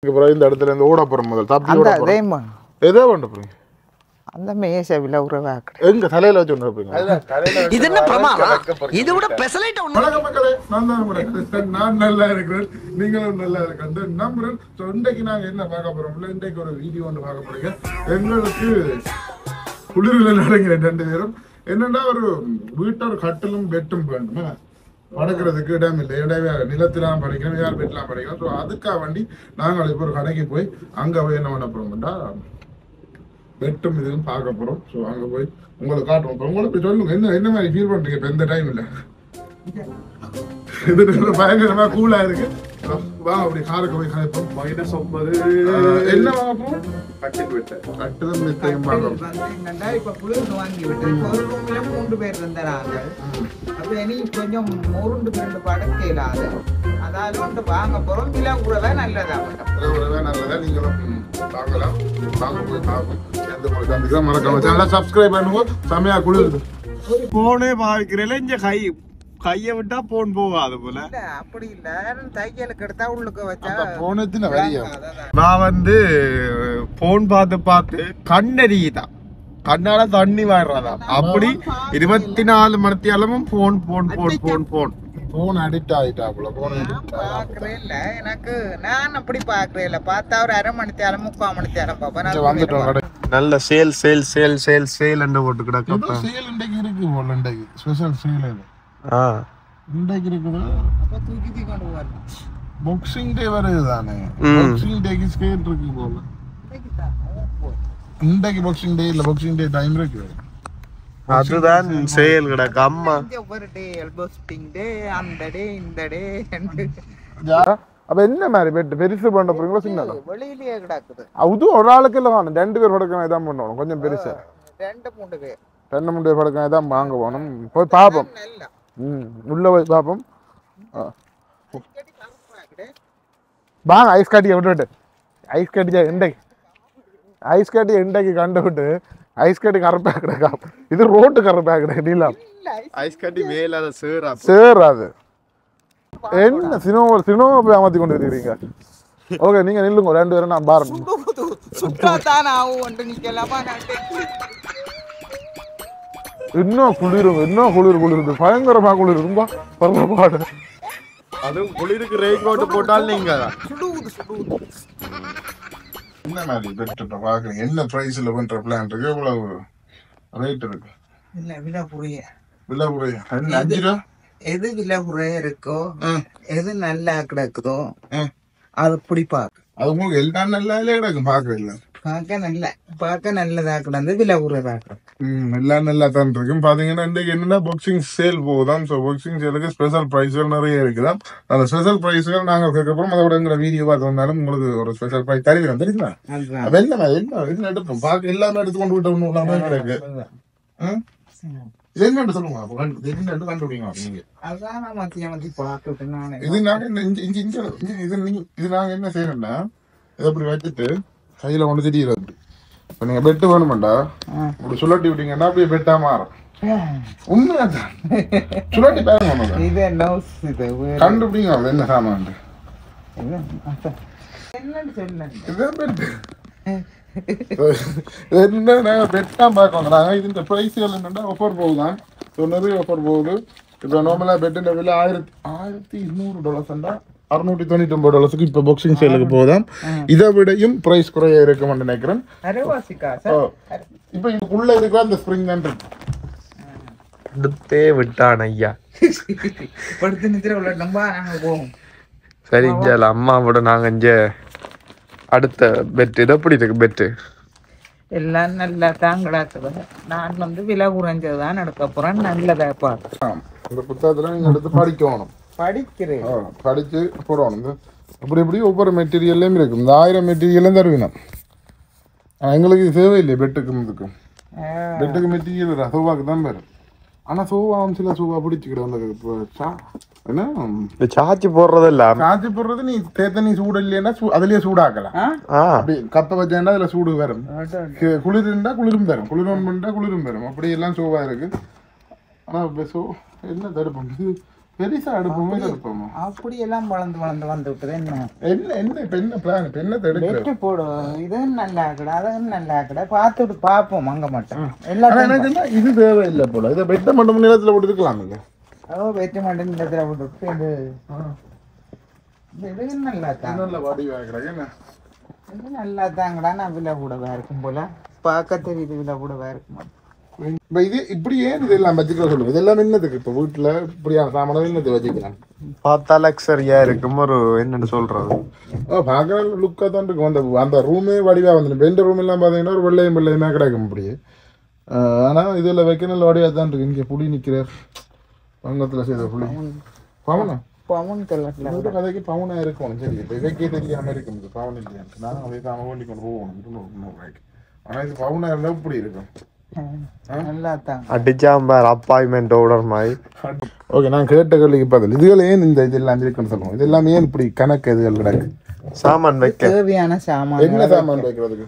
இந்த இடத்துல இருந்து ஓட போறோம் முதல் தப்பி எதோ பண்ண போறீங்க அந்த மேசவில உறவாக்குறேன் எங்க தலையில வச்சு ஒன்று இது என்ன பிரமாதம் இது விட பெசலைட் ஒண்ணு. வணக்கம் மக்களே, நான் நல்லா இருக்கிறேன், நீங்களும் நல்லா இருக்கிறது நம்புறேன். இன்றைக்கு நாங்க என்ன பார்க்க போறோம்ல, இன்றைக்கு ஒரு வீடியோ ஒன்று பார்க்க போறீங்க. எங்களுக்கு குளிரில் நடக்கிற 2 பேரும் என்னன்னா ஒரு வீட்டோர் கட்டிலும் பெட்டும் வேண்டுமே படுக்கிறதுக்கு இடம் இல்லை, இடவே நிலத்திலாம் படிக்கிறோம், யார் பெட்லாம் படிக்கிறோம். ஸோ அதுக்காக வேண்டி நாங்கள் இப்போ ஒரு கடைக்கு போய் அங்கே போய் என்ன பண்ண போறோம்டா பெட்டும் இதுவும் பார்க்க போறோம். ஸோ அங்கே போய் உங்களுக்கு காட்டுவோம். இப்போ உங்களுக்கு சொல்லுங்க என்ன மாதிரி ஃபீல் பண்றீங்க இப்போ இந்த டைம்ல? இது பயங்கரமா கூலா இருக்கு. வாங்க அப்படி காருக்கு போய் காய்ப்போம். என்ன வாங்க போறோம்? கட்டிலும் மெத்தையும் வாங்க. இப்ப குளிர் வாங்கி விட்டு ஒரு ரூம்ல 3 பேர் இருந்தாங்க. அப்ப இனி கொஞ்சம் 3 பேர் படுக்க இல்லாத அதாவது வந்து வாங்க போறோம். விலை கூடவே நல்லதா நீங்களும் வாங்கலாம். வாங்க போய் பார்ப்போம். மறக்காம சேனலை சப்ஸ்கிரைப் பண்ணுங்க. செமையா குளிருது. போனே பாக்கிறேன் இங்க கைய விட்டா போன் போகாது போல. அப்படி இல்ல, தையலுக்கு எடுத்தா உள்ளுக்கு வச்சா போனத்தின வரியா. நான் வந்து போன் பார்த்து கண்ணெறிதான், கண்ணால தண்ணி வாடுறதா. அப்படி 24 மணித்தியாலமும் போன் அடிக்ட் ஆயிட்டாப்புல. பாக்குறேன் இல்ல, எனக்கு நான் அப்படி பாக்குறேன் இல்ல. பார்த்தா ஒரு 1/2 மணி நேரம் 3/4 மணி நேரம் பாப்பேன். வந்துட்டோம். நல்ல சேல் போட்டு கிடக்கு. சேல் இன்றைக்கு இருக்கு போல. இன்றைக்கு ஸ்பெஷல் சேல் இது. இன்றைக்கு இருக்குது. அப்ப தூக்கி கொண்டு வரணும். பாக்ஸிங் டே வருது தானே. பாக்ஸிங் டேக்கு ஸ்கேட் இருக்கு போல. இன்றைக்கு பாக்ஸிங் டே இல்ல, பாக்ஸிங் டே டைம் இருக்கு. அதுதான் சேல் கிடக்கு. அம்மா ஒரு டே எல்போஸ்டிங் டே, அந்த டே இந்த டே. அப்ப என்ன மாதிரி பெட் பெருசு பண்ண போறீங்களா சின்னதா? வெளியிலேயே கிடக்குது. அது ஒரு ஆளுக்கு இல்ல காணும். 2 பேர் படுக்கணும் இதான் பண்ணணும். கொஞ்சம் பெருசா 2-3 பேர் 2-3 பேர் படுக்கணும் இதான் வாங்க போகணும். போய் பார்ப்போம். உள்ள போய் பார்ப்போம். வாங்க ஐஸ் காட்டியை விட்டு ஐஸ் காட்டியா இன்றைக்கு கண்டு விட்டு ஐஸ் கட்டி கரப்பா கிடக்கா. இது ரோட்டு கரப்பா கிடக்கு. நீலாம் ஐஸ் கட்டி மேல சேராது. என்ன சினோவை போய் அமர்த்தி கொண்டு இருக்கிறீங்க? ஓகே, நீங்க நில்லுங்க 2 பேரும். நான் பாருங்க இன்னும் குளிருது பயங்கரமா குளிருது. பாடு அதுவும் குளிருக்கு ரெயின் கோட் போட்டால் நீங்க என்ன மாதிரி பெட் பாக்குறீங்க? என்ன பிரைஸ்ல பண்ற பிளான் இருக்கு? எவ்வளவு ரேட் இருக்கு? இல்ல விலை புரிய என்ன 5 ரூபா? எது விலை புரிய இருக்கோ, எது நல்லா கிடக்குதோ அது அப்படி பாக்கு. அது உங்களுக்கு எல்லாம் நல்லா கிடக்கும். பார்க்க நல்லதா கிடந்து விலை புரிய எல்லாம் நல்லா தான் இருக்கும். பாத்தீங்கன்னா இன்னைக்கு என்னன்னா பாக்ஸிங் சேல் போகுதான். ஸோ பாக்ஸிங் சேலுக்கு ஸ்பெஷல் ப்ரைஸ்கள் நிறைய இருக்குதான். அந்த ஸ்பெஷல் ப்ரைஸ்கள் நாங்கள் கேட்கப்போம். அதோட எங்களை வீடியோ பார்த்து வந்தாலும் உங்களுக்கு ஒரு ஸ்பெஷல் ப்ரைஸ் தருகிறோம். தெரியுமா? என்ன எடுப்போம் பார்க்க எல்லாமே எடுத்துக்கொண்டு விட்டு கிடக்கு. என்னன்னு சொல்லுங்க. என்னன்னு கண்டுபிடிங்க நீங்க. இது நாங்க என்ன செய்யணும்னா, இதை அப்படி வச்சுட்டு கையில ஒண்ணு திடீர்னு இப்ப நீங்க பெட்டு வேணுமாண்டா இப்படி சுழட்டி விட்டீங்கன்னா அப்படியே பெட்டா மாறும். உண்மைதான். சுழட்டி பாருங்க, கண்டுபிடிங்க என்ன சாமான். இதுதான் பெட்டு. என்ன பெட்டா பார்க்கணும். நாங்க இந்த பிரைஸ்கள் என்னன்னா ஆஃபர் போகுதான். நிறைய ஆஃபர் போகுது. இப்ப நார்மலா பெட்டு விலை $1200 $699 இப்ப பாக்ஸிங் சேலுக்கு போதும். இதை விடையும் பிரைஸ் குறைய இருக்கும்னு நினைக்கிறேன். இப்ப இதுக்குள்ள இருக்கிற அந்த ஸ்ப்ரிங் தான் எடுத்தே விட்டான் ஐயா. சரி அம்மாவோட நாங்க இங்க அடுத்த பெட் இது எப்படி இருக்கு? பெட்டு எல்லாம் நல்லா தான் கிடக்குது. நான் வந்து விலை குறைஞ்சதுதான் எடுக்க போறேன். நல்லதா பார்க்கலாம். இந்த புத்தகத்துல நீங்க எடுத்து படிக்கணும். படிக்கிறேன், படிச்சு போடணும். இப்படி ஒவ்வொரு மெட்டீரியல்லையும் இருக்கும். இந்த 1000 மெட்டீரியலும் தருவினோம். எங்களுக்கு தேவையில்லை. பெட்டுக்கு மெட்டீரியல் சோபாக்கு தான் வரும். ஆனா சோபாவும் சில சோபா பிடிச்சிக்கிடும். என்ன சாச்சி போடுறது இல்ல, சாச்சி போடுறது நீ தேத்தனி சூடு இல்லைன்னா அதுலயே சூடாக்கலாம். அப்படி கப்ப வச்சேன்னா அதுல சூடு வரும். குளிர்ண்டா குளிரும் தரும், குளிரும் பண்ணா குளிரும் வரும். அப்படி எல்லாம் சோபா இருக்கு. ஆனா என்ன தடுப்போம். பெருசா அடுப்போம் அடுப்போம் அப்படி எல்லாம் வளர்ந்து வந்து விட்டது என்ன என்ன இப்ப என்ன பிளான் இப்ப என்ன எடுக்கிறது வெட்டு போடும் இதுவும் நல்லா கடை அதுவும் நல்லா கடை பார்த்துட்டு பார்ப்போம் அங்க மட்டும் ஆனா எல்லாத்தையும் எனக்கு என்ன இது தேவையில்லை போல இதை வெட்ட மட்டும் நிலத்துல போட்டுக்கலாம் நீங்க வெட்டி மாட்டேன் இந்த இடத்துல போட்டு இது நல்லா தான் நல்ல வாடி வாங்குறாங்க என்ன இது நல்லா தாங்கடா நான் விலை கூடவா இருக்கும் போல பார்க்க தெரியுது விலை கூடவா இருக்கும் இப்ப இது இப்படி ஏன் இதெல்லாம் வச்சுக்கலாம் சொல்லுங்க இதெல்லாம் என்னதுக்கு இப்ப வீட்டுல இப்படியான சாமான என்னது வச்சுக்கலாம் பார்த்தா லக்ஸரியா இருக்கும் ஒரு என்னன்னு சொல்றது பார்க்குற லுக்காக தான் இருக்கும் அந்த ரூமே வடிவாக வந்துடும் பெண்ட் ரூம் எல்லாம் பார்த்தீங்கன்னா ஒரு வெள்ளையுமே கிடைக்கும் அப்படியே ஆனால் இதில் வைக்க நல்ல வடிவாக தான் இருக்கு இங்கே புளி நிற்கிறார் பங்கத்தில் செய்த புளி பவனா பவுன் கலர்ல இந்த கதைக்கு பவுனாக இருக்கணும் சரி இப்போ இதைக்கே தெரியாமல் இருக்கும் இது பவுன் இல்லையா நான் அதை தான் வேண்டி கொண்டு போகணும் 200 ரூபாய்க்கு ஆனால் இது பவுனாக இருந்தால் இப்படி இருக்கும் நல்லா தான் அடிச்சாம்பார் அப்பாயின்மெண்ட் ஆர்டர் மாதிரி ஓகே நான் கேட்ட கேள்விக்கு பதில் இதுகள் ஏன் இந்த இதெல்லாம் இருக்குன்னு சொல்லுவோம் இதெல்லாம் ஏன் இப்படி கணக்கு இதுகள் கிடக்கு சாமான் வைக்க தேவையான சாமான் என்ன சாமான் வைக்கிறதுக்கு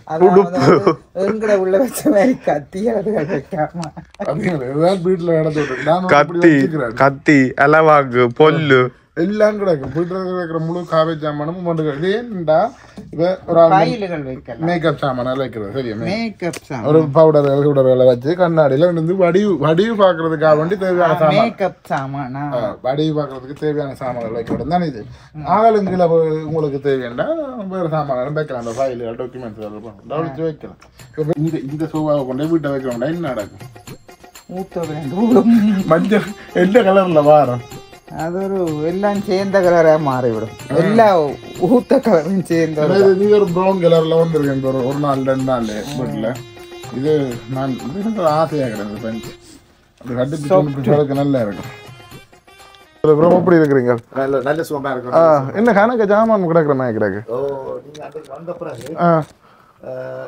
எங்கட உள்ள வச்ச மாதிரி கத்தி அதுகள் வைக்காம அதுதான் வீட்டில் நடந்து விட்டு நான் கத்தி கத்தி அலவாங்கு பொல்லு எல்லாம் கிடக்கும் வீட்டில் இருக்கிற முழு காவேஜ் சாமானும் கொண்டு கிடக்கு ஏன்டா இப்போ ஒரு ஃபைல்கள் வைக்கலாம் மேக்கப் சாமான் வைக்கிறது சரியா மேக்கப் சாமான் ஒரு பவுடர் வச்சு கண்ணாடியில் வந்து வடிவு பார்க்கறதுக்காக வேண்டி தேவையான சாமான் மேக்கப் சாமானா வடிவு பார்க்கறதுக்கு தேவையான சாமான்கள் வைக்கிறது தானே இது ஆளுங்களை உங்களுக்கு தேவையாண்டா வேறு சாமான்களும் வைக்கலாம் அந்த ஃபைல்கள் டாக்குமெண்ட்ஸ் வைக்கலாம் இப்போ இந்த சோபாவை கொண்டு வீட்டை வைக்கிறோம்டா என்ன நடக்கும் ஊத்த வேண்டும் மஞ்சள் எந்த கலரில் வாரம் அது ஒரு எல்லாம் சேர்ந்த கலரா மாறிவிடும் எல்லா ஊத்த கலரும் சேர்ந்த நீ ஒரு ப்ரௌன் கலர்ல வந்துருக்கேன் ஒரு நாள் 2 நாள் வீட்டில் இது நான் எனக்கு ஆசையாக கிடையாது பெஞ்ச் அது கட்டு நல்லா இருக்கும் அப்புறம் எப்படி இருக்கிறீங்க நல்ல நல்ல சுகமா இருக்கும் என்ன கணக்கு ஜாமான் கிடக்குற மாதிரி கிடக்கு நீங்க அதுக்கு வந்த பிறகு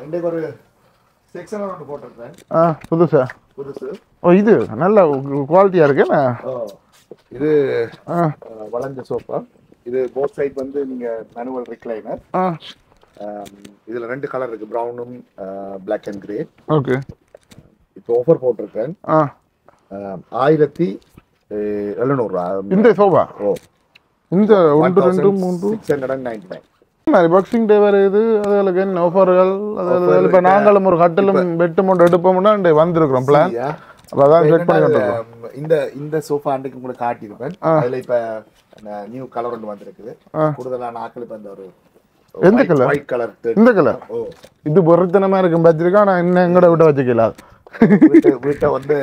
இன்றைக்கு ஒரு செக்ஷன் ஒன்று போட்டிருக்கேன் புதுசா புதுசு இது நல்ல குவாலிட்டியா இருக்குண்ணா இது வளைஞ்ச சோஃபா இது போத் சைட் வந்து நீங்க மேனுவல் ரிக்ளைனர் இதுல 2 கலர் இருக்கு ப்ரௌனும் பிளாக் அண்ட் கிரே ஓகே இப்போ ஆஃபர் போட்டிருக்கேன் 1700 இந்த சோபா ஓ இந்த 1 2 3 699 பாக்ஸிங் டே வேற இது அதுகளுக்கு என்ன ஆஃபர்கள் அதாவது இப்போ நாங்களும் ஒரு கட்டிலும் பெட்டும் ஒன்று எடுப்போம்னா வந்திருக்கிறோம் பிளான் அப்போ அதான் செக் பண்ணிட்டு இந்த சோஃபா அன்றைக்கு உங்களுக்கு காட்டியிருப்பேன் அதுல இப்ப நியூ கலர் ஒன்று வந்திருக்குது கூடுதலான ஆட்கள் இப்ப அந்த ஒரு எந்த கலர் ஒயிட் கலர் இந்த கலர் இது பொருத்தனமா இருக்கும் வச்சிருக்கா நான் இன்னும் எங்கட விட வச்சுக்கலாம் வீட்டை வந்து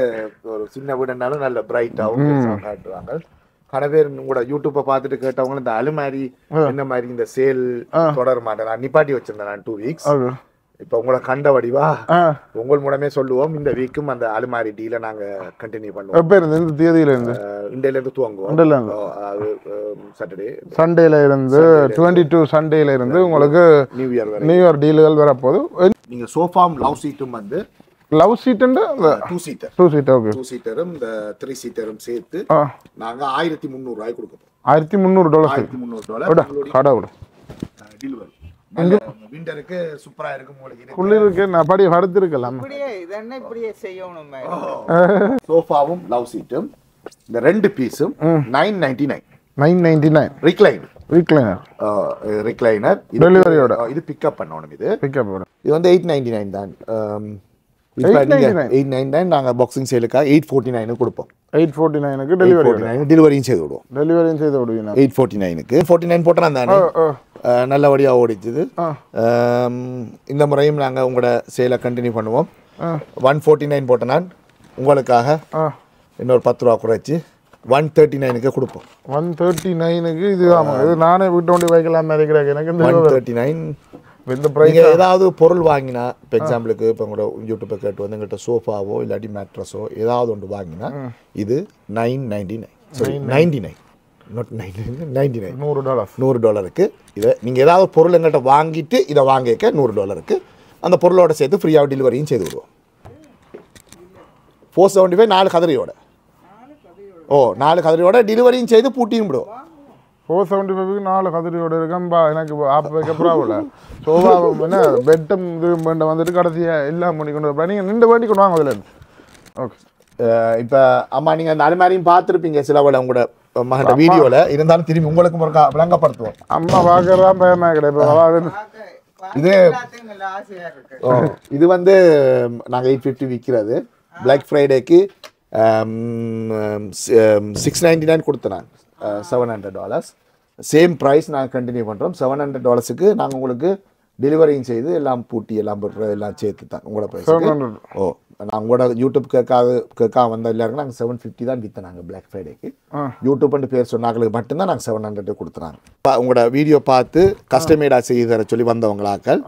ஒரு சின்ன வீடுனாலும் நல்ல பிரைட்டாகவும் காட்டுவாங்க பல பேர் உங்களோட யூடியூப்பை பார்த்துட்டு கேட்டவங்களும் இந்த அலுமாரி என்ன மாதிரி இந்த சேல் தொடர மாட்டேன் நான் நிப்பாட்டி வச்சிருந்தேன் நான் 2 வீக்ஸ் இப்ப உங்களை கண்ட வடிவா உங்கள் மூலமே சொல்லுவோம் இந்த வீக்கும் அந்த அலுமாரி டீல நாங்க கண்டினியூ பண்ணுவோம் எப்ப இருந்து இந்த தேதியில இருந்து இண்டையில இருந்து துவங்குவோம் சாட்டர்டே சண்டேல இருந்து 22 சண்டேல இருந்து உங்களுக்கு நியூ இயர் டீல்கள் வரப்போது நீங்க சோஃபாம் லவ் சீட்டும் வந்து லவ் சீட் 2 சீட்டர் ஓகே 2 சீட்டரும் இந்த 3 சீட்டரும் சேர்த்து நாங்க $1300 ரூபாய் கொடுப்போம் $1300 கடவுள் டெலிவரி விண்டருக்கு சூப்பரா இருக்கும் உங்களுக்கு குளிருக்கு நான் படி வறுத்து இருக்கலாம் இப்படியே இதென்ன இப்படியே செய்யணும் சோஃபாவும் லவ் சீட்டும் இந்த 2 பீஸும் 999 ரிக்ளைனர் டெலிவரியோட இது பிக்கப் பண்ணணும் இது பிக்கப் வந்து 899 தான் 899 நாங்க பாக்ஸிங் சேலுக்காக 849 கொடுப்போம் 849க்கு டெலிவரியும் செய்து விடுவோம் 849க்கு 49 போட்டா தானே நல்லபடியா ஓடிச்சுது இந்த முறையும் நாங்க உங்களோட சேலை கண்டினியூ பண்ணுவோம் 149 போட்டனா உங்களுக்காக இன்னொரு 10 ரூபா குறைச்சு 139க்கு கொடுப்போம் 139க்கு இது ஆமா இது நானே வீட்டு வண்டி வைக்கலாம் நினைக்கிறேன் எனக்கு 139 இந்த பிரைஸ் ஏதாவது பொருள் வாங்கினா இப்போ எக்ஸாம்பிளுக்கு இப்போ உங்களோட யூடியூப்பை கேட்டு வந்து எங்கள்கிட்ட சோஃபாவோ இல்லாட்டி மேட்ரஸோ ஏதாவது ஒன்று வாங்கினா இது 999 நாட் 99 $100 இதை நீங்கள் ஏதாவது பொருள் எங்கள்கிட்ட வாங்கிட்டு இதை வாங்கிக்க $100 அந்த பொருளோட சேர்த்து ஃப்ரீயாக டெலிவரியும் செய்து விடுவோம் 475 4 கதிரையோட 4 கதிரையோட டெலிவரியும் செய்து பூட்டியும் விடுவோம் 475க்கு 4 கதிரியோட இருக்கம்பா எனக்கு ஆப் வைக்க ப்ராப்ளம் இல்லை சோஃபா என்ன பெட்டும் இது வந்துட்டு கடைசியாக எல்லாம் பண்ணி கொண்டு வரப்பா நீங்கள் நின்று வேண்டி கொண்டு வாங்க அதில் ஓகே இப்போ ஆமாம் நீங்கள் அந்த அலுமாரியும் பார்த்துருப்பீங்க சில வேலை உங்களோட மகன் வீடியோல இருந்தாலும் திரும்பி உங்களுக்கு ஒரு விளங்கப்படுத்துவோம். அம்மா பார்க்கறதான் பயமா கிடையாது. இது இது வந்து நாங்க 850 விற்கிறது. பிளாக் ஃப்ரைடேக்கு 699 கொடுத்தேன். $700 சேம் ப்ரைஸ் நாங்கள் கண்டினியூ பண்ணுறோம். $700க்கு நாங்கள் உங்களுக்கு டெலிவரியும் செய்து எல்லாம் பூட்டி எல்லாம் போட்டு எல்லாம் சேர்த்து தான் உங்களோட ப்ரைஸ். ஓ நான் உங்களோட யூடியூப் கேட்கா வந்த எல்லாருக்கும் நாங்கள் 750 தான் விற்றோம். நாங்கள் பிளாக் ஃப்ரைடேக்கு யூடியூப்னு பேர் சொன்னாங்களுக்கு மட்டும்தான் நாங்கள் 700 கொடுத்துறாங்க. உங்களோட வீடியோ பார்த்து கஸ்டமேடாக செய்து தர சொல்லி வந்தவங்களாக்கள்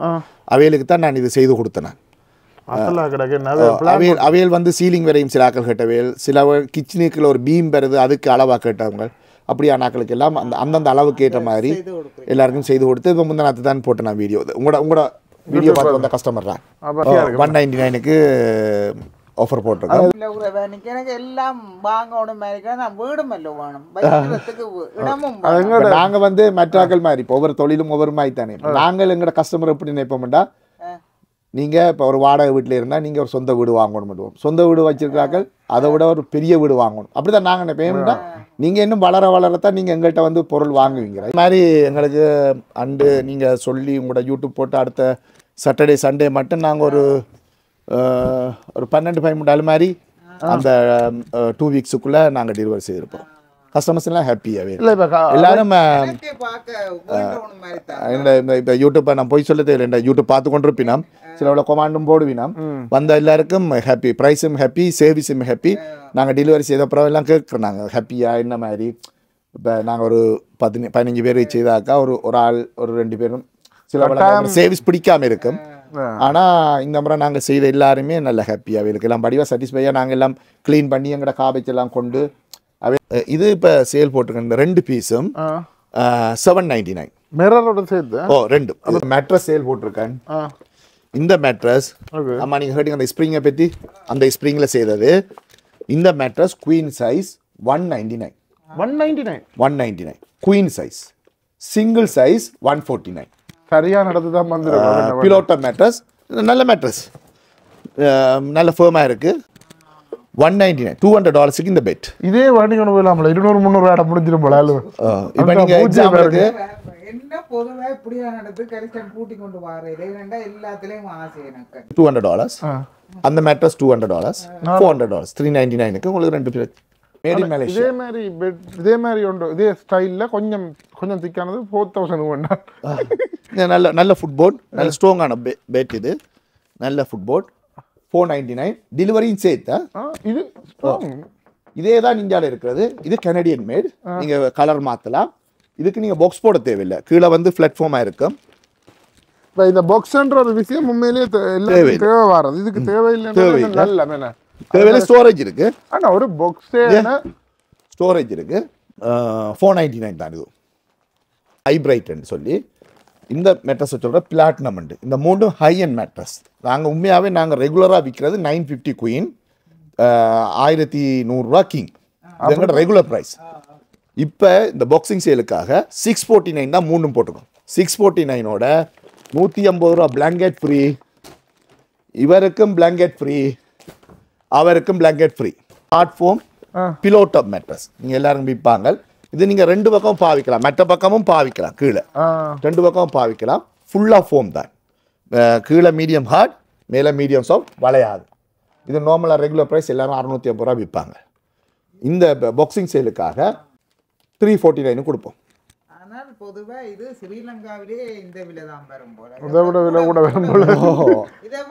அவைகளுக்கு தான் நான் இது செய்து கொடுத்தேன். அவையல் வந்து சீலிங் வரையும் சில ஆக்கள் கேட்டவையல், சில கிச்சனுக்குள்ள ஒரு பீம் பெறுது அதுக்கு அளவாக கேட்டவங்க, அப்படியான ஆக்களுக்கு எல்லாம் அந்தந்த அளவுக்கு ஏற்ற மாதிரி எல்லாருக்கும் செய்து கொடுத்து இப்போ முந்தினத்து தான் போட்டேன் நான் வீடியோ. உங்களோட வீடியோ பார்த்து வந்த கஸ்டமர் தான் 199க்கு ஆஃபர் போட்டிருக்கேன். எனக்கு எல்லாம் வாங்கணும் மாதிரி நான் வீடும் இல்லை வேணும் இடமும். நாங்கள் வந்து மற்றாக்கள் மாதிரி இப்போ ஒவ்வொரு தொழிலும் ஒவ்வொரு மாதிரி தானே. நாங்கள் எங்களோட கஸ்டமர் எப்படி நினைப்போம்டா, நீங்கள் இப்போ ஒரு வாடகை வீட்டில் இருந்தால் நீங்கள் ஒரு சொந்த வீடு வாங்கணும் மட்டும், சொந்த வீடு வச்சிருக்கிறார்கள் அதை விட ஒரு பெரிய வீடு வாங்கணும். அப்படி தான் நாங்கள் நினைப்போம்டா. நீங்கள் இன்னும் வளரத்தான் நீங்கள் எங்கள்கிட்ட வந்து பொருள் வாங்குவீங்க. இது மாதிரி எங்களுக்கு நீங்கள் சொல்லி உங்களோட யூடியூப் போட்டு அடுத்த சாட்டர்டே சண்டே மட்டும் நாங்கள் ஒரு 12-13 மாதிரி அந்த 2 வீக்ஸுக்குள்ளே நாங்கள் டெலிவரி செய்திருப்போம். கஸ்டமர்ஸ் எல்லாம் ஹாப்பியாகவே எல்லாரும் இப்போ யூடியூப்பை நான் போய் சொல்ல தெரியல, யூடியூப் பார்த்து கொண்டிருப்பினோம், சில கொமாண்டும் போடுவினோம், வந்த எல்லாருக்கும் ஹாப்பி, ப்ரைஸும் ஹாப்பி, சர்வீஸும் ஹாப்பி. நாங்கள் டெலிவரி செய்த அப்புறம் எல்லாம் கேட்குறோம் நாங்கள் ஹாப்பியாக என்ன மாதிரி. இப்போ நாங்கள் ஒரு 15 பேர் செய்தாக்கா ஒரு ஆள் ஒரு 2 பேரும் சில சர்வீஸ் பிடிக்காமல் இருக்கும். ஆனால் இந்த முறை நாங்கள் செய்த எல்லாருமே நல்ல ஹாப்பியாக இருக்கு, எல்லாம் படிவாக சாட்டிஸ்ஃபையாக நாங்கள் எல்லாம் க்ளீன் பண்ணி எங்களோட காபேஜ் எல்லாம் கொண்டு இது இப்போ சேல் போட்டிருக்கேன். இந்த 2 பீஸும் 799 மிரரோட சேர்த்து. ஓ 2 மேட்ரஸ் சேல் போட்டிருக்கேன். இந்த மேட்ரஸ் ஆமாம் நீங்கள் கேட்டீங்க அந்த ஸ்ப்ரிங்கை பற்றி, அந்த ஸ்ப்ரிங்கில் செய்தது. இந்த mattress queen size 199 queen size, single size 149. சரியான இடத்து தான் வந்து பிலோட்டோ மேட்ரஸ், நல்ல மேட்ரஸ், நல்ல ஃபேமாக இருக்குது. 199 $200 இந்த பெட். இதே வாங்கி கொண்டு போயிடலாம்ல, 200-300 இடம் முடிஞ்சிடும் போல. இப்போ நீங்கள் எக்ஸாம்பிளுக்கு என்ன பொதுவாக இப்படியா நடந்து கலெக்ஷன் கூட்டி கொண்டு வரேன் எல்லாத்துலேயும் ஆசை எனக்கு. $200 அந்த மேட்ரஸ், $200 $400 $399க்கு உங்களுக்கு 2 பேர் மேட் இன் மலேசியா. இதே மாதிரி உண்டு, இதே ஸ்டைலில் கொஞ்சம் திக்கானது 4000 வேண்டாம். நல்ல ஃபுட்போர்ட், நல்ல ஸ்ட்ராங்கான பெட். இது நல்ல ஃபுட்போர்ட் $499 டெலிவரியும் சேர்த்தா. இது இதே தான் இந்தியாவில் இருக்கிறது. இது கனடியன் மேட், நீங்கள் கலர் மாற்றலாம். இதுக்கு நீங்கள் பாக்ஸ் போட தேவையில்லை, கீழே வந்து பிளாட்ஃபார்மாக இருக்கும். இப்போ இந்த பாக்ஸ்ன்ற ஒரு விஷயம் உண்மையிலேயே தேவை வர்றது, இதுக்கு தேவையில்லை. தேவையில்லை, ஸ்டோரேஜ் இருக்கு. ஆனால் ஒரு பாக்ஸே ஸ்டோரேஜ் இருக்கு. $499 தான். இது ஹைப்ரைட்னு சொல்லி இந்த மேட்ரஸ் சொல்கிற பிளாட்டினம் உண்டு. இந்த 3 ஹை அண்ட் மேட்ரஸ். நாங்கள் உண்மையாகவே நாங்கள் ரெகுலராக விற்கிறது 950 குயின், 1100 கிங். இது எங்களோட ரெகுலர் ப்ரைஸ். இப்போ இந்த பாக்ஸிங் சேலுக்காக 649 தான் 3 போட்டுக்கோம். 649ஓட $150 பிளாங்கெட் ஃப்ரீ, இவருக்கும் பிளாங்கெட் ஃப்ரீ, அவருக்கும் blanket free. Hard foam pillow top mattress நீங்கள் எல்லாரும் விற்பாங்க. இது நீங்கள் 2 பக்கமும் பாவிக்கலாம், மற்ற பக்கமும் பாவிக்கலாம், கீழே 2 பக்கமும் பாவிக்கலாம். ஃபுல்லாக ஃபோம் தான், கீழே மீடியம் ஹார்ட், மேலே மீடியம் சாஃப்ட், வளையாது. இது நார்மலாக ரெகுலர் ப்ரைஸ் எல்லாரும் $650 விற்பாங்க. இந்த பாக்ஸிங் சேலுக்காக 349 கொடுப்போம். ஆனால் பொதுவாக இது ஸ்ரீலங்காவிலே இந்த விலை தான் வரும் போல. விலை கூட வரும் போல.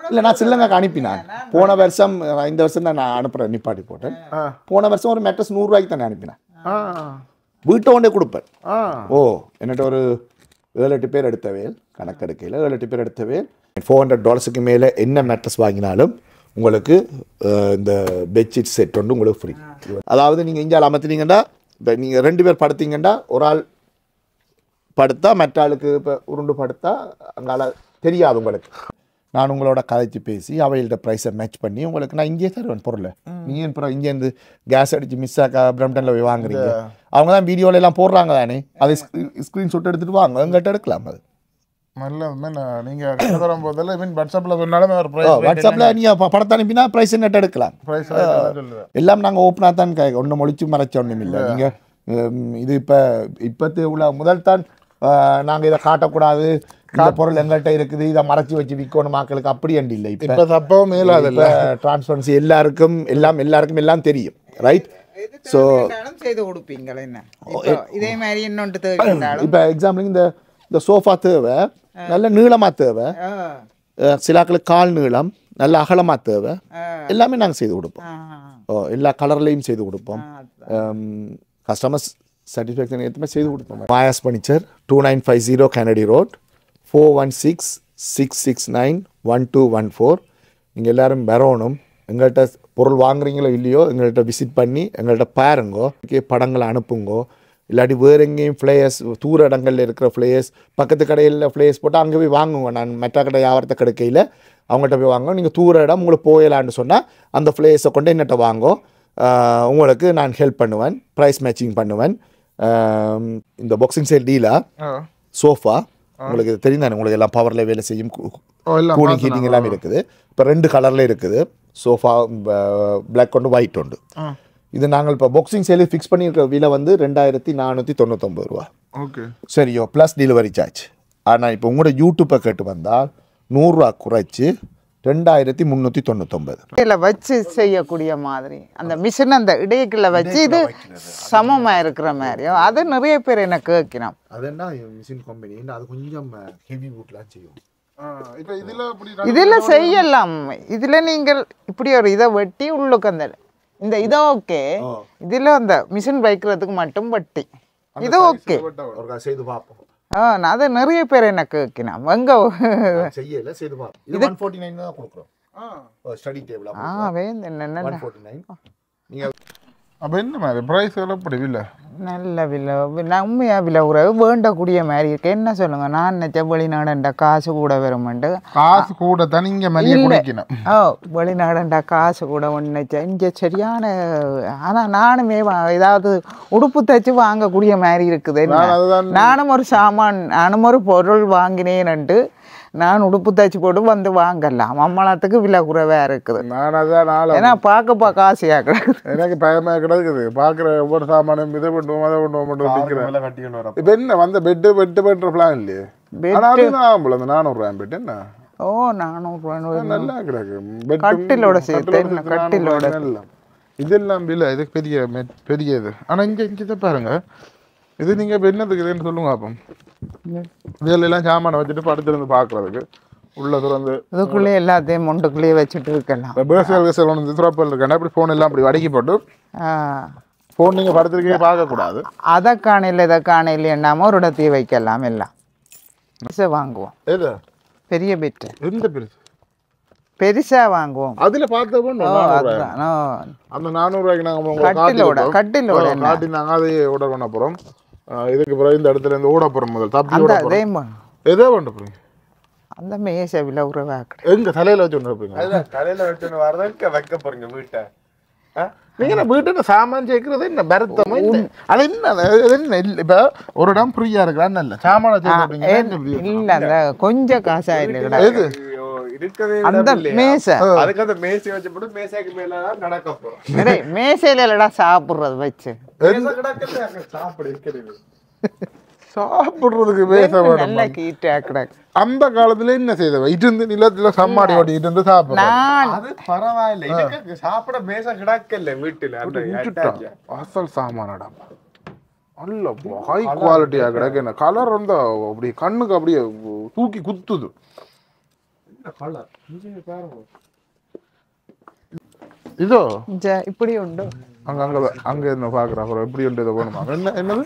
இல்லை, நான் ஸ்ரீலங்காக்கு அனுப்பினேன் போன வருஷம். இந்த வருஷம் தான் நான் அனுப்புகிறேன், நிப்பாட்டி போட்டேன். போன வருஷம் ஒரு மேட்ரஸ் $100 தானே அனுப்பினேன். வீட்டை கொண்டே கொடுப்பேன். என்னட்ட ஒரு 7-8 பேர் எடுத்தவேல், கணக்கெடுக்கையில் 7-8 பேர் எடுத்தவேல். $400 மேலே என்ன மேட்ரஸ் வாங்கினாலும் உங்களுக்கு இந்த பெட்ஷீட் செட் ஒன்று உங்களுக்கு ஃப்ரீ. அதாவது நீங்கள் இங்கே அமர்த்தினீங்கன்னா, இப்போ நீங்கள் 2 பேர் படுத்தீங்கன்னா, ஒரு ஆள் படுத்தா மற்ற ஆளுக்கு இப்போ உருண்டு படுத்தா அங்கால தெரியாது உங்களுக்கு. நான் உங்களோட கதைச்சு பேசி அவையோட ப்ரைஸை மேட்ச் பண்ணி உங்களுக்கு நான் இங்கேயே தருவேன் பொருளை. நீங்கள் அப்புறம் இங்கேருந்து கேஸ் அடித்து மிஸ் ஆக்கா பிரம்டனில் போய் வாங்குறீங்க. அவங்க தான் வீடியோவில் எல்லாம் போடுறாங்க தானே, அதை ஸ்க்ரீன்ஷாட் எடுத்துகிட்டு வாங்க, எங்கிட்ட எடுக்கலாம். அது நல்ல நீங்கள் போதில் வாட்ஸ்அப்பில் சொன்னாலும் வாட்ஸ்அப்பில் நீங்கள் படத்தை அனுப்பினா ப்ரைஸ் நெட் எடுக்கலாம். எல்லாம் நாங்கள் ஓப்பனாக தான் ஒன்றும் ஒழிச்சு மறைச்ச ஒன்றும் இல்லை. நீங்கள் இது இப்போத்து உள்ள முதல் தான் நாங்கள் இதை காட்டக்கூடாது, இந்த பொருள் எங்கள்கிட்ட இருக்குது, இதை மறைச்சி வச்சு விற்கணும் மக்களுக்கு அப்படி அண்டு இல்லை. இப்போ தப்பவும் மேலாதில்ல, டிரான்ஸ்பரன்சி எல்லாருக்கும் எல்லாம் தெரியும், ரைட்? ஸோ செய்து கொடுப்பீங்களா என்ன இதே மாதிரி இன்னொன்று தேவைண்டாலும்? இப்போ எக்ஸாம்பிளுக்கு இந்த சோஃபா தேவை, நல்ல நீளமாக தேவை, சிலாக்களுக்கு கால் நீளம் நல்ல அகலமாக தேவை, எல்லாமே நாங்கள் செய்து கொடுப்போம். எல்லா கலர்லையும் செய்து கொடுப்போம். கஸ்டமர்ஸ் சாட்டிஸ்ஃபேக்ஷன் ஏற்றுமே செய்து கொடுப்போம். Maya's furniture 2950 Kennedy road 4166691214. நீங்கள் எல்லோரும் வரணும். எங்கள்கிட்ட பொருள் வாங்குறீங்களோ இல்லையோ எங்கள்கிட்ட விசிட் பண்ணி எங்கள்கிட்ட பாருங்கோ, படங்களை அனுப்புங்கோ. இல்லாட்டி வேறு எங்கேயும் ஃப்ளேயர்ஸ் தூர இடங்களில் இருக்கிற ஃப்ளேயர்ஸ் பக்கத்து கடையில் ஃப்ளேயர்ஸ் போட்டு அங்கே போய் வாங்குங்க. நான் மெட்ட கடை வியாபாரத்தை கிடைக்கையில் அவங்கள்ட்ட போய் வாங்க. நீங்கள் தூர இடம் உங்களுக்கு போயிடலான்னு சொன்னால் அந்த ஃப்ளேயர்ஸை கொண்டு என்னட்ட வாங்கோ, உங்களுக்கு நான் ஹெல்ப் பண்ணுவேன், ப்ரைஸ் மேட்சிங் பண்ணுவேன். இந்த பாக்ஸிங் சேல் டீலாக சோஃபா உங்களுக்கு தெரிந்தானே, உங்களுக்கு எல்லாம் பவரில் வேலை செய்யும், கூலிங் ஹீட்டிங் எல்லாம் இருக்குது. இப்போ 2 கலரில் இருக்குது சோஃபா, பிளாக் ஒன்று ஒயிட் உண்டு. இது நாங்கள் இப்போ பாக்ஸிங் சேலு ஃபிக்ஸ் பண்ணியிருக்கிற விலை வந்து 2499 ரூபா. ஓகே சரியோ, ப்ளஸ் டெலிவரி சார்ஜ். ஆனால் இப்போ உங்களோட யூடியூப்பை கேட்டு வந்தால் 100 ரூபா குறைச்சி 2399. இதில் வச்சு செய்யக்கூடிய மாதிரி அந்த மிஷின் அந்த இடையக்குள்ள வச்சு இது சமமாக இருக்கிற மாதிரியும் அது நிறைய பேர் என்ன கேட்கணும். அது என்ன மிஷின் கம்பெனி, அது கொஞ்சம் ஹெவி பூட்லாம் செய்யும். இப்போ இதில் செய்யலாம். இதில் நீங்கள் இப்படி ஒரு இதை வெட்டி உள்ளுக்கு இந்த இதை ஓகே, இதில் அந்த மிஷின் வைக்கிறதுக்கு மட்டும் வட்டி இது ஓகே செய்து பார்ப்போம். அதை நிறைய பேர் என்ன கேட்கணும். எங்க செய்யல செய்து பார்ப்போம். இது 149 தான் கொடுக்குறோம். ஸ்டடி டேபிள் என்ன 149. நீங்கள் அப்போ என்ன மாதிரி ப்ரைஸ் எல்லாம் அப்படி இல்லை, நல்ல விலை உண்மையாக விலை உறவு வேண்டக்கூடிய மாதிரி இருக்கு. என்ன சொல்லுங்க, நான் நினச்ச வெளிநாடுண்டா காசு கூட வருமெண்டு. காசு கூட தான் இங்கே மல்லிகை குடிக்கணும். வெளிநாடுண்டா காசு கூட ஒன்று நினச்சேன். இங்கே சரியான ஆனால் நானுமே ஏதாவது உடுப்பு தைச்சு வாங்கக்கூடிய மாதிரி இருக்குது. நானும் ஒரு சாமான் நானும் ஒரு பொருள் வாங்கினேன்ட்டு நான் உடுப்பு தைச்சு போட்டு வந்து வாங்கலாம். அம்மளத்துக்கு விலை குறைவாக இருக்குது. நான் அதான் ஏன்னா பார்க்க ஆசையாக கிடக்குது, எனக்கு பயமாக கிடக்குது. பார்க்குற ஒவ்வொரு சாமானும் இதை பண்ணுவோம் அதை பண்ணுவோம் விற்கிறேன். இப்போ என்ன வந்த பெட்டு பண்ணுற பிளான் இல்லையே, ஆகும்போல அந்த 400 ரூபாய் பெட் என்ன 400 ரூபாய் நல்லா கிடக்கு. கட்டிலோட சேர்த்து கட்டிலோட இதெல்லாம் இல்லை, இது பெரிய இது. ஆனால் இங்கே பாருங்க, இது நீங்கள் இப்போ என்னதுக்கு இதுன்னு சொல்லுங்க. அப்போ இதெல்லாம் சாமானை வச்சுட்டு படுத்துருந்து பார்க்குறதுக்கு உள்ள திறந்து இதுக்குள்ளே எல்லாத்தையும் மொண்டுக்குள்ளேயே வச்சுட்டு இருக்கலாம். பேசல் ஒன்று திறப்பல் இருக்கேன். அப்படி ஃபோன் எல்லாம் அப்படி வடக்கி போட்டு ஃபோன் நீங்கள் படுத்துருக்கே பார்க்கக்கூடாது. அதை காணையில் இதை காணையில் என்னாமல் ஒரு இடத்தையும் வைக்கலாம். எல்லாம் வாங்குவோம். எது பெரிய பெட்டு எந்த பெருசு பெருசா வாங்குவோம். அதுல பார்த்தப்போ அந்த 400 ரூபாய்க்கு நாங்கள் கட்டிலோட காட்டி நாங்கள் அதையே ஆர்டர் பண்ண போகிறோம். இதுக்கு பிறகு இந்த இடத்துல இருந்து ஓட போகிறோம். முதல் தப்பி எதோ பண்ண போகிறீங்க. அந்த மேசை விலை உறவாக்கு எங்க தலையில வச்சு ஒன்று வைப்பீங்க. தலையில வச்சு வரதுக்கு வைக்க போறீங்க வீட்டை. நீங்க வீட்டு சாமான் சேர்க்கறது என்ன பரத்தமா அது என்ன இப்ப ஒரு இடம் ஃப்ரீயா இருக்கிறான்னு இல்ல சாமான இல்ல அந்த கொஞ்சம் காசா இல்ல எது அந்த மேசை அதுக்கு அந்த மேசை வச்சு போட்டு மேசைக்கு மேல நடக்க போறோம். மேசையில இல்லடா சாப்பிடுறது வச்சு சாப்பிட இருக்கிறது சாப்பிடுறதுக்கு மேசை நல்ல கீட்டா கிடக்கு. அந்த காலத்துல என்ன செய்தவ இருந்து நிலத்துல சம்மாடி ஓட்டிட்டு இருந்து சாப்பிடுறோம். அது பரவாயில்ல, இதுக்கு சாப்பிட மேசை கிடக்கல வீட்டுல அசல் சாமானடா நல்ல ஹை குவாலிட்டியா கிடக்கு. என்ன கலர் வந்து அப்படி கண்ணுக்கு அப்படியே தூக்கி குத்துது. இதோ இப்படி உண்டு. அங்க அங்க அங்க என்ன பாக்குறா எப்படி உண்டு இதை போகணுமா? என்ன என்னது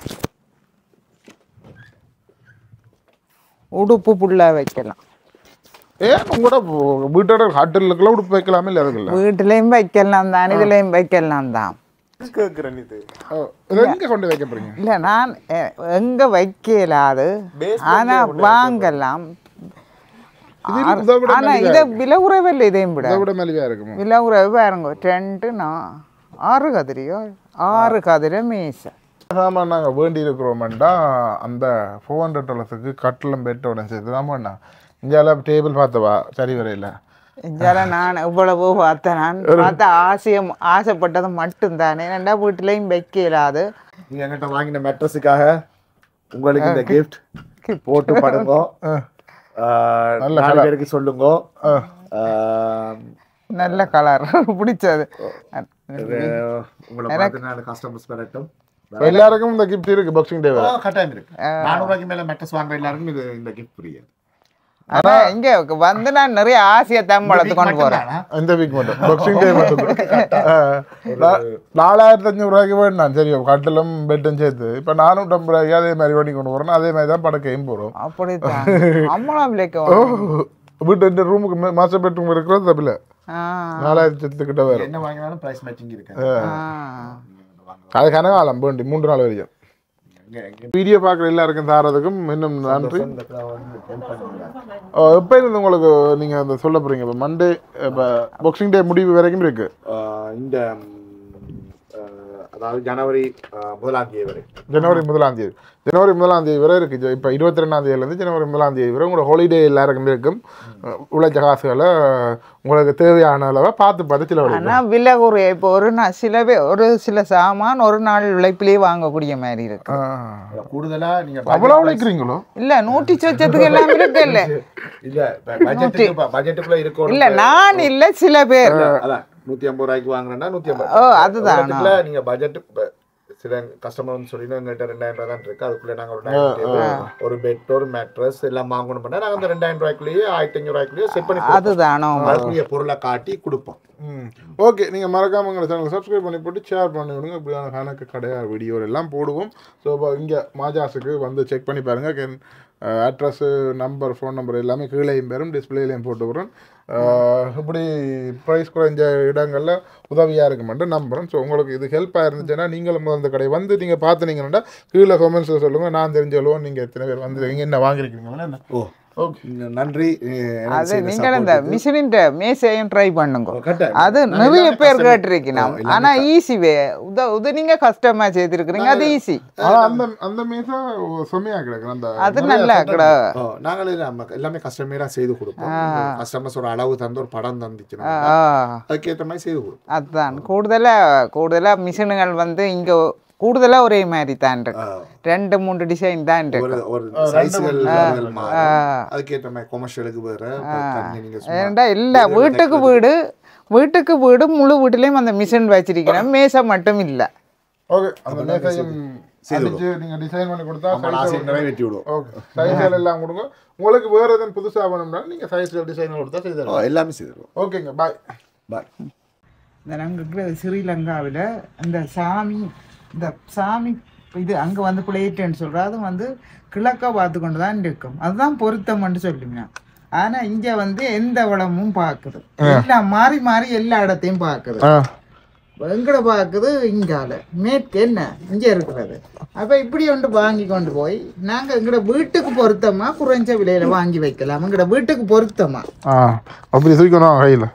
உடுப்பு புல்லா வைக்கலாம். உங்களோட வீட்டோட ஹாட்டலுக்குள்ள உடுப்பு வைக்கலாமே இல்லை? அதுக்குள்ள வீட்டுலயும் வைக்கலாம் தான், இதுலயும் வைக்கலாம் தான். எங்க கொண்டு வைக்க போறீங்க? இல்ல நான் எங்க வைக்கலாது, ஆனா வாங்கலாம். ஆனா இதை விலை உறவில்லை, இதையும் விட விலை உறவு பாருங்க. 6 கதிரியோ 6 கதிர மீசை சாமான் நாங்கள் வேண்டி இருக்கிறோம்டா. அந்த $400 கட்டிலும் பெட்டோட சேர்த்து தான் பண்ணா. இந்தியாவில் டேபிள் பார்த்தவா சரி வரையில் நான் இவ்வளவு பார்த்தேன். நான் பார்த்த ஆசைப்பட்டது மட்டும்தானே. ஏன்னா வீட்டிலையும் வைக்க இயலாது. நீங்க என்கிட்ட வாங்கின மெட்ரஸுக்காக உங்களுக்கு இந்த கிஃப்ட் போட்டு படுங்க. நாலு பேருக்கு சொல்லுங்க. நல்ல கலர் பிடிச்சது. உங்களை பார்த்து கஸ்டமர்ஸ் வரட்டும். எல்லாருக்கும் இந்த கிஃப்ட் இருக்கு. பாக்ஸிங் டே கட்டாயம் இருக்கு. 400 ரூபாய்க்கு மேல மெட்ரஸ் வாங்குற எல்லாருக்கும் இந்த கிஃப்ட் ஃப்ரீ. ஆனா இங்க வந்து நான் நிறைய ஆசையை தம்பளத்து கொண்டு போறேன். இந்த வீக் மட்டும் பாக்ஸிங் டே மட்டும் 4500 ரூபாய்க்கு வேணும். சரி கட்டிலும் பெட்டும் சேர்த்து இப்ப 450 ரூபாய்க்கு அதே மாதிரி வண்டி கொண்டு போறோம். அதே மாதிரி தான் படக்கையும் போறோம். அப்படித்தான் அம்மளா விலைக்கு வீட்டு இந்த ரூமுக்கு மாஸ்டர் பெட்ரூம் இருக்கிறது தப்பில்ல 4000 கிட்ட வேற. என்ன வாங்கினாலும் பிரைஸ் மேட்சிங் இருக்கு. அது கனகாலம் வேண்டி 3 நாள் வரைக்கும். வீடியோ பார்க்குற எல்லாருக்கும் தாரதுக்கும் இன்னும் நன்றி. எப்போ இருந்து உங்களுக்கு நீங்கள் அந்த சொல்ல போகிறீங்க? இப்போ மண்டே இப்போ பாக்ஸிங் டே முடிவு வரைக்கும் இருக்கு. இந்த அதாவது ஜனவரி 1ஆம் தேதி வரை. ஜனவரி 1ஆம் தேதி வரை இருக்குது. இப்போ 22ஆம் தேதியிலேருந்து ஜனவரி 1ஆம் தேதி வரை உங்களோட ஹாலிடே எல்லாருக்கும் இருக்கும். உழைச்ச காசுகளை உங்களுக்கு தேவையான அளவை பார்த்து சில ஆனால் விலை குறைய இப்போ ஒரு சில சாமான் ஒரு நாள் உழைப்பிலேயே வாங்கக்கூடிய மாதிரி இருக்கு. கூடுதலாக நீங்கள் அவ்வளோ உழைக்கிறீங்களோ? இல்லை 100 சொச்சத்துக்கு எல்லாம் இருக்கு. இல்லை இல்லை பட்ஜெட்டுக்குள்ள இருக்கும். இல்லை நான் இல்லை சில பேர் 150 ரூபாய்க்கு வாங்குறேன்னா 150. அதுதான் நீங்க பட்ஜெட் சில கஸ்டமர் வந்து சொல்லி எங்கள்கிட்ட 2000 ரூபாய் தான் இருக்கு. அதுக்குள்ள நாங்க ஒரு பெட் ஒரு மேட்ரஸ் எல்லாம் வாங்கணும் பண்ணா நாங்க அந்த 2000 ரூபாய்க்குள்ளேயே 1500 ரூபாய்க்குள்ளேயே செட் பண்ணி அதுதானோ அதுக்குரிய பொருளை காட்டி கொடுப்போம். ஓகே, நீங்கள் மறக்காம எங்களை சேனல் சப்ஸ்கிரைப் பண்ணி போட்டு ஷேர் பண்ணி விடுங்க. இப்படியான கணக்கு கிடையாது வீடியோ எல்லாம் போடுவோம். ஸோ இப்போ இங்கே மாஜாஸுக்கு வந்து செக் பண்ணி பாருங்கள். அட்ரஸ்ஸு நம்பர் ஃபோன் நம்பர் எல்லாமே கீழேயும் பேரும் டிஸ்பிளேலையும் போட்டு விட்றேன். இப்படி ப்ரைஸ் குறைஞ்ச இடங்களில் உதவியாக இருக்குமென்று நம்புகிறேன். ஸோ உங்களுக்கு இது ஹெல்ப்பாக இருந்துச்சுன்னா நீங்களும் அந்த கடை வந்து நீங்கள் பார்த்துனீங்கன்னா கீழே கமெண்ட்ஸில் சொல்லுங்கள். நான் தெரிஞ்சளவும் நீங்கள் எத்தனை பேர் வந்துருக்கீங்க, என்ன வாங்கியிருக்கீங்களா என்ன. ஓகே, நன்றி. அது நீங்கள் இந்த மிஷினின் மேசையும் ட்ரை பண்ணுங்க. அது நிறைய பேர் கேட்டிருக்கீங்க. ஆனா ஈஸி வே நீங்க கஷ்டமா செய்திருக்கிறீங்க. அது ஈஸி. அந்த மேசா செமையா கிடக்கு. அந்த அது நல்லா கிட. நாங்களே எல்லாமே கஸ்டமரா செய்து கொடுப்போம். கஸ்டமர்ஸ் ஒரு அளவு தந்து ஒரு படம் தந்துச்சுன்னா அதுக்கேற்ற மாதிரி செய்து கொடுப்போம். அதுதான் கூடுதலா மிஷினுகள் வந்து இங்க கூடுதலா ஒரே மாதிரி தான் இருக்கு. 2-3 டிசைன் தான் இருக்கு. ஏன்டா இல்ல வீட்டுக்கு வீடு முழு வீட்டுலயும் அந்த மிஷின் வச்சிருக்கிறேன். மேசை மட்டும் இல்ல. ஓகே, அந்த மேசையும் அடிச்சு நீங்க டிசைன் பண்ணி கொடுத்தா நிறைவேற்றி விடுவோம். ஓகே, சைஸ்கள் எல்லாம் கொடுங்க. உங்களுக்கு வேற எதுவும் புதுசா வேணும்னா நீங்க சைஸ்கள் டிசைன் கொடுத்தா செய்து தருவோம். எல்லாமே செய்துருவோம். ஓகேங்க, பாய். இந்த நாங்கள் ஸ்ரீலங்காவில் இந்த சாமி இது அங்கே வந்து பிளேட்டுன்னு சொல்கிறோம். அது வந்து கிழக்க பார்த்து கொண்டு தான் இருக்கும். அதுதான் பொருத்தம்னு சொல்லுங்க. ஆனால் இங்கே வந்து எந்த வளமும் பார்க்குது. எல்லாம் மாறி மாறி எல்லா இடத்தையும் பார்க்குது. எங்கட பார்க்குது இங்கால மேற்கு என்ன இங்கே இருக்கிறது. அப்போ இப்படி ஒன்று வாங்கி கொண்டு போய் நாங்கள் எங்கட வீட்டுக்கு பொருத்தமாக குறைஞ்ச விலையில் வாங்கி வைக்கலாம். எங்கட வீட்டுக்கு பொருத்தமாக அப்படி தூக்கணும் கையில்.